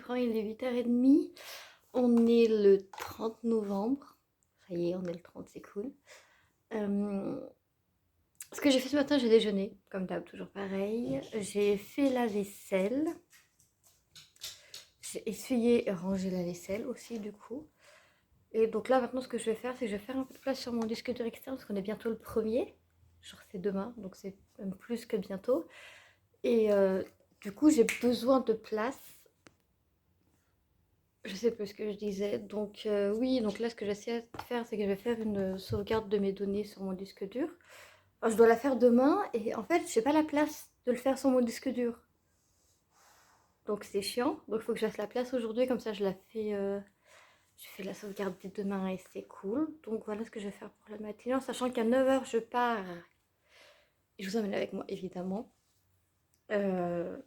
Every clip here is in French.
reprends, il est 8h30. On est le 30 novembre. Ça y est, on est le 30, c'est cool. Ce que j'ai fait ce matin, j'ai déjeuné, comme d'hab, toujours pareil. J'ai fait la vaisselle. J'ai essuyé et rangé la vaisselle aussi, du coup. Et donc là, maintenant, ce que je vais faire, c'est que je vais faire un peu de place sur mon disque dur externe, parce qu'on est bientôt le premier. Genre, c'est demain, donc c'est même plus que bientôt. Et du coup, j'ai besoin de place. Je sais plus ce que je disais. Donc oui, donc là, ce que j'essaie de faire, c'est que je vais faire une sauvegarde de mes données sur mon disque dur. Enfin, je dois la faire demain et en fait, j'ai pas la place de le faire sur mon disque dur. Donc c'est chiant. Donc il faut que je laisse la place aujourd'hui, comme ça je la fais. Je fais la sauvegarde dès demain et c'est cool. Donc voilà ce que je vais faire pour la matinée, en sachant qu'à 9h je pars. Et je vous emmène avec moi, évidemment. Euh,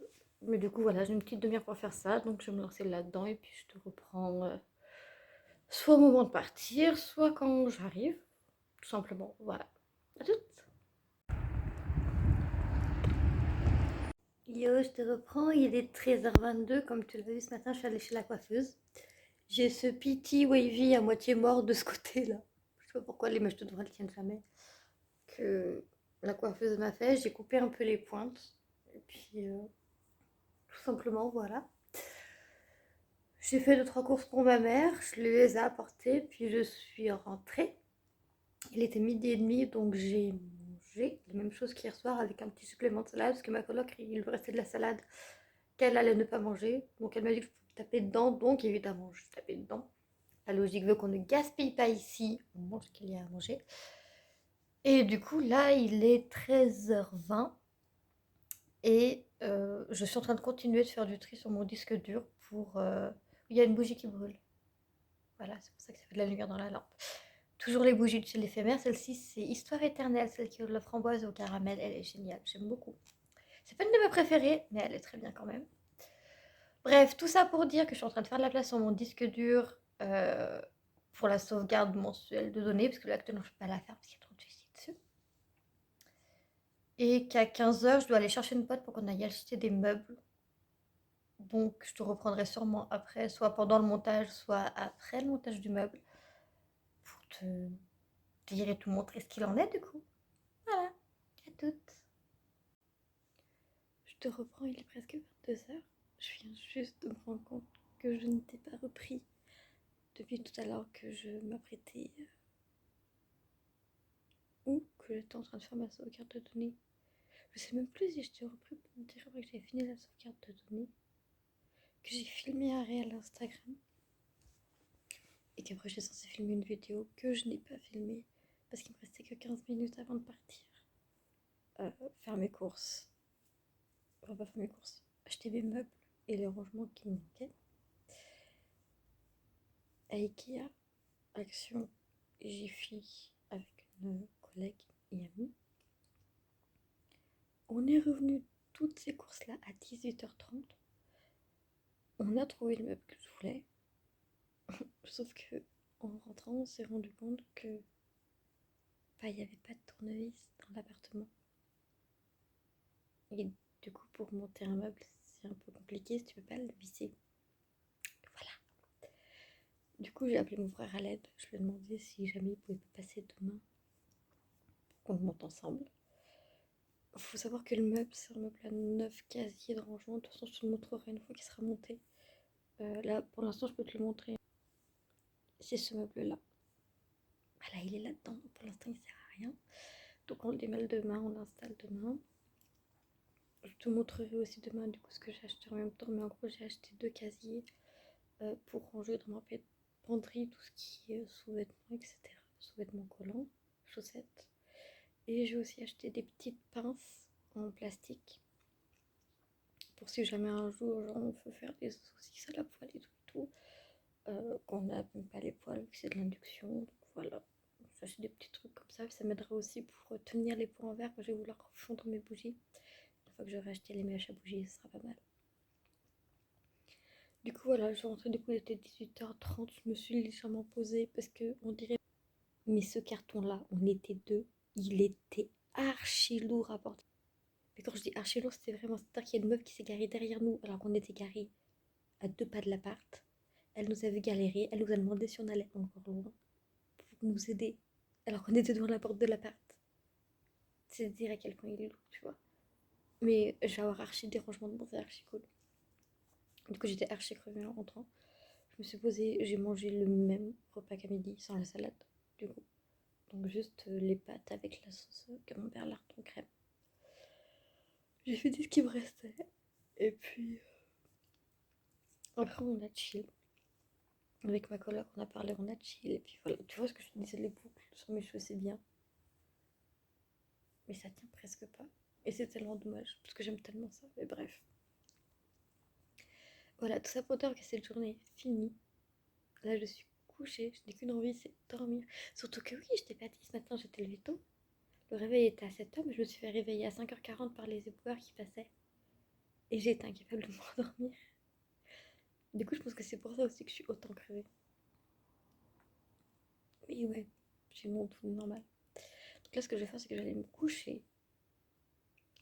mais du coup, voilà, j'ai une petite demi-heure pour faire ça. Donc je vais me lancer là-dedans et puis je te reprends soit au moment de partir, soit quand j'arrive. Tout simplement, voilà. À toutes. Yo, je te reprends, il est 13h22, comme tu l'as vu ce matin, je suis allée chez la coiffeuse. J'ai ce petit wavy à moitié mort de ce côté-là. Je sais pas pourquoi les mèches de droite ne tiennent jamais. Que la coiffeuse m'a fait, j'ai coupé un peu les pointes. Et puis, tout simplement, voilà. J'ai fait 2-3 courses pour ma mère, je les ai apportées, puis je suis rentrée. Il était 12h30, donc j'ai mangé les mêmes choses qu'hier soir avec un petit supplément de salade, parce que ma coloc, il lui restait de la salade qu'elle allait ne pas manger. Donc elle m'a dit que je pouvais taper dedans, donc évidemment je tapais dedans. La logique veut qu'on ne gaspille pas ici, on mange ce qu'il y a à manger. Et du coup là il est 13h20 et je suis en train de continuer de faire du tri sur mon disque dur pour... Il y a une bougie qui brûle. Voilà, c'est pour ça que ça fait de la lumière dans la lampe. Toujours les bougies de chez l'éphémère. Celle-ci, c'est Histoire éternelle, celle qui est de la framboise au caramel. Elle est géniale, j'aime beaucoup. C'est pas une de mes préférées, mais elle est très bien quand même. Bref, tout ça pour dire que je suis en train de faire de la place sur mon disque dur pour la sauvegarde mensuelle de données, parce que là, actuellement, je ne peux pas la faire parce qu'il y a trop de dossiers dessus. Et qu'à 15h, je dois aller chercher une pote pour qu'on aille acheter des meubles. Donc, je te reprendrai sûrement après, soit pendant le montage, soit après le montage du meuble, pour te dire et te montrer ce qu'il en est du coup. Voilà, à toutes. Je te reprends, il est presque 22h. Je viens juste de me rendre compte que je n'étais pas repris depuis tout à l'heure que je m'apprêtais ou que j'étais en train de faire ma sauvegarde de données. Je sais même plus si je t'ai repris pour me dire que j'avais fini la sauvegarde de données, que j'ai filmé un réel Instagram et qu'après j'étais censée filmer une vidéo que je n'ai pas filmée parce qu'il me restait que 15 minutes avant de partir. Faire mes courses. Enfin, pas faire mes courses. Acheter mes meubles et les rangements qui me manquaient. À Ikea, Action, Jiffy avec une collègue et amie. On est revenu toutes ces courses-là à 18h30. On a trouvé le meuble que je voulais. Sauf que en rentrant, on s'est rendu compte que il n'y avait pas de tournevis dans l'appartement. Et du coup, pour monter un meuble, c'est un peu compliqué si tu peux pas le visser. Voilà. Du coup, j'ai appelé mon frère à l'aide. Je lui ai demandé si jamais il pouvait passer demain pour qu'on le monte ensemble. Il faut savoir que le meuble, c'est un meuble à 9 casiers de rangement. De toute façon, je te le montrerai une fois qu'il sera monté. Là, pour l'instant, je peux te le montrer. C'est ce meuble-là. Voilà, il est là-dedans. Pour l'instant, il sert à rien. Donc, on le démêle demain, on l'installe demain. Je te montrerai aussi demain du coup ce que j'ai acheté en même temps. Mais en gros, j'ai acheté 2 casiers pour ranger dans ma penderie tout ce qui est sous-vêtements, etc. Sous-vêtements collants, chaussettes. Et j'ai aussi acheté des petites pinces en plastique pour si jamais un jour genre, on veut faire des saucisses à la poêle et tout, qu'on n'a même pas les poêles vu que c'est de l'induction. Donc voilà, j'achète des petits trucs comme ça m'aidera aussi pour tenir les pots en verre quand je vais vouloir fondre mes bougies. Une fois que j'aurai acheté les mèches à bougies, ce sera pas mal. Du coup voilà, je suis rentrée, du coup il était 18h30, je me suis légèrement posée parce que on dirait... Mais ce carton là, on était deux, il était archi lourd à porter. Mais quand je dis archi lourd, c'était vraiment... C'est-à-dire qu'il y a une meuf qui s'est garée derrière nous alors qu'on était garés à 2 pas de l'appart. Elle nous a vu galérer, elle nous a demandé si on allait encore loin pour nous aider, alors qu'on était devant la porte de l'appart. C'est dire à quel point il est lourd, tu vois. Mais je vais avoir archi dérangement de bon, c'est archi cool. Du coup, j'étais archi crevée en rentrant. Je me suis posée, j'ai mangé le même repas qu'à midi, sans la salade, du coup. Donc juste les pâtes avec la sauce camembert lardon crème. J'ai fait ce qui me restait. Et puis après on a chill. Avec ma coloc, on a parlé, on a chill. Et puis voilà, tu vois ce que je te disais, les boucles sur mes cheveux, c'est bien. Mais ça tient presque pas. Et c'est tellement dommage, parce que j'aime tellement ça. Mais bref. Voilà, tout ça pour dire que cette journée est finie. Là, je suis couchée. Je n'ai qu'une envie, c'est dormir. Surtout que oui, je t'ai pas dit, ce matin, j'étais levée tôt. Le réveil était à 7h, mais je me suis fait réveiller à 5h40 par les éboueurs qui passaient. Et j'ai été incapable de m'endormir. Du coup, je pense que c'est pour ça aussi que je suis autant crevée. Mais ouais, j'ai mon tout normal. Donc là, ce que je vais faire, c'est que j'allais me coucher.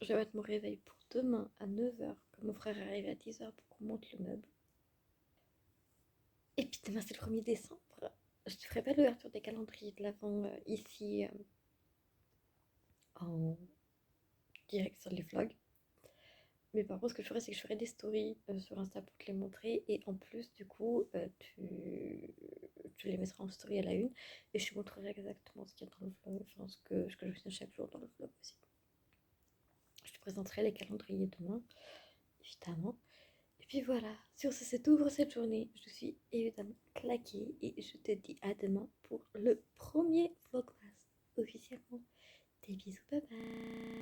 Je vais mettre mon réveil pour demain à 9h, quand mon frère arrive à 10h pour qu'on monte le meuble. Et puis demain, c'est le 1er décembre. Je ne ferai pas l'ouverture des calendriers de l'Avent ici en direct sur les vlogs. Mais par contre, ce que je ferai, c'est que je ferai des stories sur Insta pour te les montrer. Et en plus, du coup, tu les mettras en story à la une. Et je te montrerai exactement ce qu'il y a dans le vlog. Enfin, ce que je fais chaque jour dans le vlog aussi. Je te présenterai les calendriers demain, évidemment. Et puis voilà, sur ce, c'est tout pour cette journée. Je suis évidemment claquée. Et je te dis à demain pour le premier vlogmas officiellement. Des bisous, bye bye.